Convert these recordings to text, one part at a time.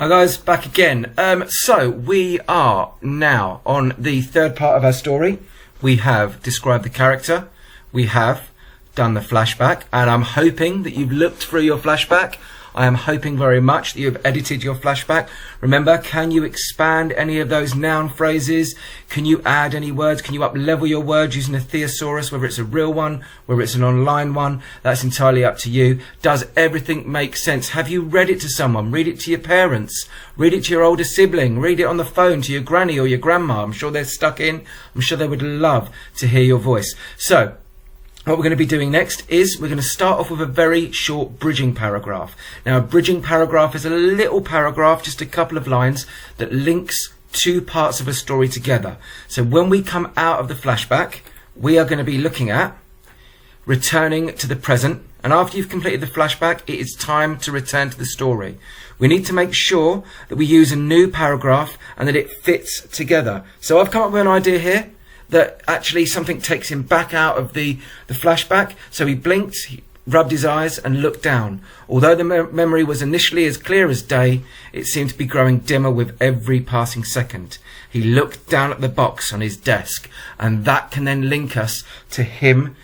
guys, back again. So we are now on the third part of our story. We have described the character, we have done the flashback, and I'm hoping that you've looked through your flashback. I am hoping very much that you've edited your flashback. Remember, can you expand any of those noun phrases? Can you add any words? Can you up-level your words using a thesaurus, whether it's a real one, whether it's an online one? That's entirely up to you. Does everything make sense? Have you read it to someone? Read it to your parents. Read it to your older sibling. Read it on the phone to your granny or your grandma. I'm sure they're stuck in. I'm sure they would love to hear your voice. So, what we're going to be doing next is we're going to start off with a very short bridging paragraph. Now, a bridging paragraph is a little paragraph, just a couple of lines that links two parts of a story together. So when we come out of the flashback, we are going to be looking at returning to the present. And after you've completed the flashback, it is time to return to the story. We need to make sure that we use a new paragraph and that it fits together. So I've come up with an idea here that actually something takes him back out of the flashback. So he blinked, he rubbed his eyes and looked down. Although the memory was initially as clear as day, it seemed to be growing dimmer with every passing second. He looked down at the box on his desk, and that can then link us to him.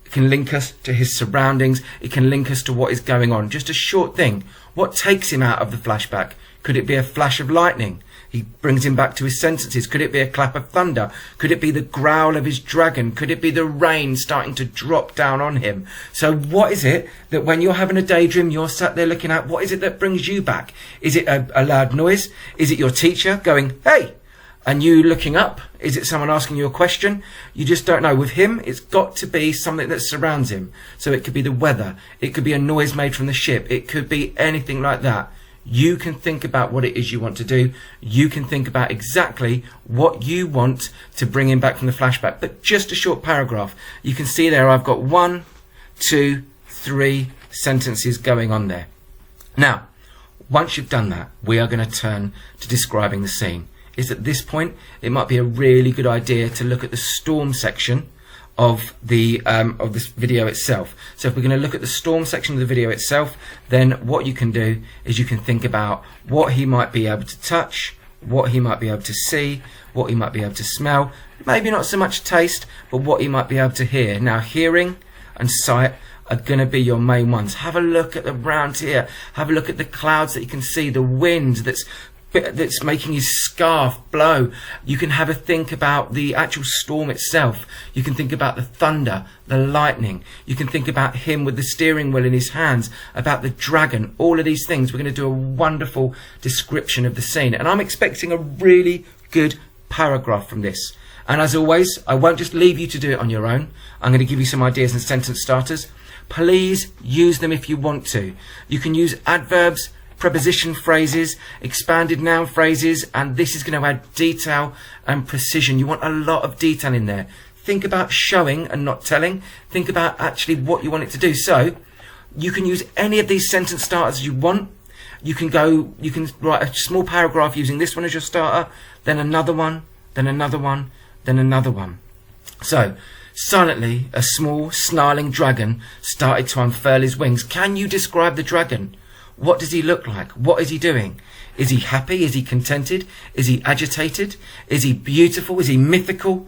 It can link us to his surroundings. It can link us to what is going on. Just a short thing. What takes him out of the flashback? Could it be a flash of lightning? He brings him back to his senses. Could it be a clap of thunder? Could it be the growl of his dragon? Could it be the rain starting to drop down on him? So what is it that when you're having a daydream, you're sat there looking at? What is it that brings you back? Is it a loud noise? Is it your teacher going, hey? And you looking up? Is it someone asking you a question? You just don't know. With him, it's got to be something that surrounds him. So it could be the weather. It could be a noise made from the ship. It could be anything like that. You can think about what it is you want to do. You can think about exactly what you want to bring him back from the flashback. But just a short paragraph. You can see there I've got 1, 2, 3 sentences going on there. Now, once you've done that, we are going to turn to describing the scene. Is at this point, it might be a really good idea to look at the storm section of this video itself. So if we're going to look at the storm section of the video itself, then what you can do is you can think about what he might be able to touch, what he might be able to see, what he might be able to smell, maybe not so much taste, but what he might be able to hear. Now, hearing and sight are going to be your main ones. Have a look at the round here. Have a look at the clouds that you can see, the wind that's making his scarf blow. You can have a think about the actual storm itself. You can think about the thunder, the lightning. You can think about him with the steering wheel in his hands, about the dragon, all of these things. We're going to do a wonderful description of the scene. And I'm expecting a really good paragraph from this. And as always, I won't just leave you to do it on your own. I'm going to give you some ideas and sentence starters. Please use them if you want to. You can use adverbs, preposition phrases, expanded noun phrases, and this is going to add detail and precision. You want a lot of detail in there. Think about showing and not telling. Think about actually what you want it to do. So you can use any of these sentence starters you want. You can write a small paragraph using this one as your starter, then another one, then another one, then another one. So, silently, a small, snarling dragon started to unfurl his wings. Can you describe the dragon? What does he look like? What is he doing? Is he happy? Is he contented? Is he agitated? Is he beautiful? Is he mythical?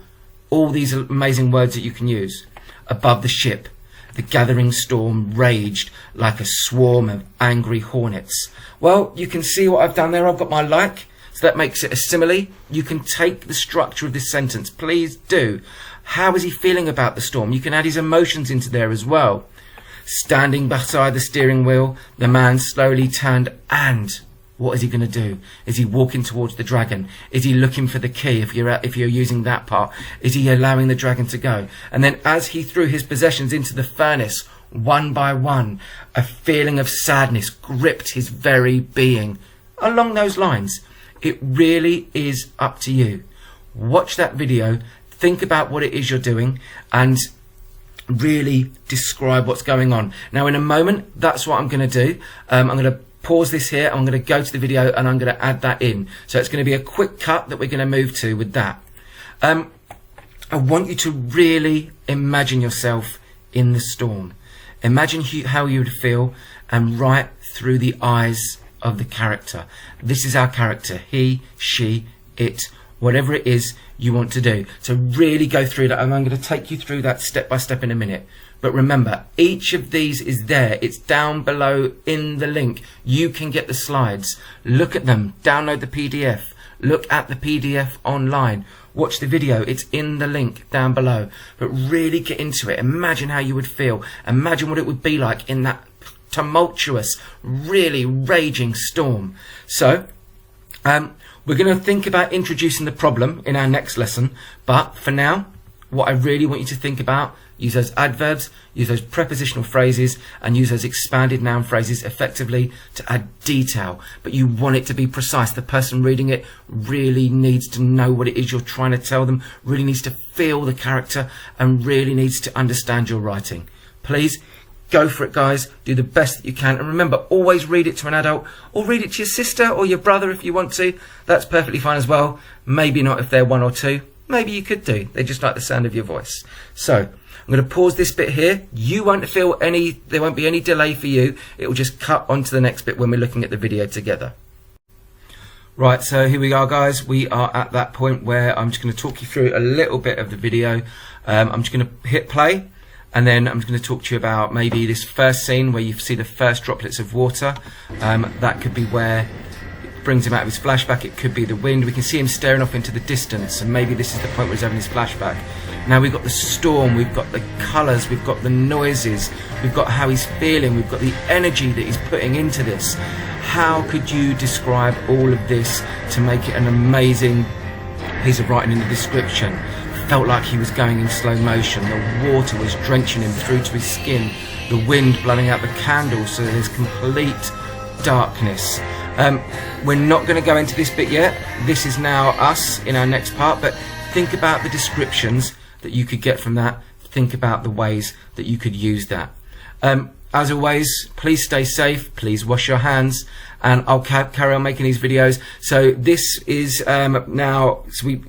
All these amazing words that you can use. Above the ship, the gathering storm raged like a swarm of angry hornets. Well, you can see what I've done there. I've got my like, so that makes it a simile. You can take the structure of this sentence. Please do. How is he feeling about the storm? You can add his emotions into there as well. Standing beside the steering wheel, the man slowly turned, and what is he going to do? Is he walking towards the dragon? Is he looking for the key if you're using that part? Is he allowing the dragon to go? And then as he threw his possessions into the furnace, one by one, a feeling of sadness gripped his very being. Along those lines, it really is up to you. Watch that video, think about what it is you're doing, and really describe what's going on. Now, in a moment, that's what I'm going to do. I'm going to pause this here. I'm going to go to the video and I'm going to add that in. So it's going to be a quick cut that we're going to move to with that. I want you to really imagine yourself in the storm. Imagine how you would feel, and right through the eyes of the character. This is our character, he, she, it, whatever it is you want to do. So really go through that, and I'm going to take you through that step by step in a minute. But remember, each of these is there. It's down below in the link. You can get the slides. Look at them. Download the PDF. Look at the PDF online. Watch the video. It's in the link down below. But really get into it. Imagine how you would feel. Imagine what it would be like in that tumultuous, really raging storm. So, we're going to think about introducing the problem in our next lesson. But for now, what I really want you to think about, use those adverbs, use those prepositional phrases, and use those expanded noun phrases effectively to add detail. But you want it to be precise. The person reading it really needs to know what it is you're trying to tell them, really needs to feel the character, and really needs to understand your writing. Please, go for it, guys. Do the best that you can. And remember, always read it to an adult, or read it to your sister or your brother if you want to. That's perfectly fine as well. Maybe not if they're 1 or 2. Maybe you could do. They just like the sound of your voice. So, I'm going to pause this bit here. You won't feel there won't be any delay for you. It will just cut onto the next bit when we're looking at the video together. Right, so here we are, guys. We are at that point where I'm just going to talk you through a little bit of the video. I'm just going to hit play, and then I'm just going to talk to you about maybe this first scene where you see the first droplets of water. That could be where brings him out of his flashback. It could be the wind. We can see him staring off into the distance, and maybe this is the point where he's having his flashback. Now we've got the storm, we've got the colours, we've got the noises, we've got how he's feeling, we've got the energy that he's putting into this. How could you describe all of this to make it an amazing piece of writing in the description? Felt like he was going in slow motion. The water was drenching him through to his skin. The wind blowing out the candles, so there's complete darkness. We're not going to go into this bit yet. This is now us in our next part, but think about the descriptions that you could get from that. Think about the ways that you could use that. As always, please stay safe, please wash your hands, and I'll carry on making these videos. So this is now,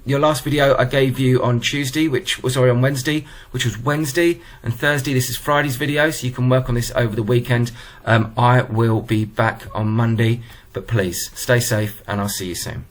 your last video I gave you on Tuesday, on Wednesday, which was Wednesday, and Thursday this is Friday's video, so you can work on this over the weekend. I will be back on Monday, but please stay safe, and I'll see you soon.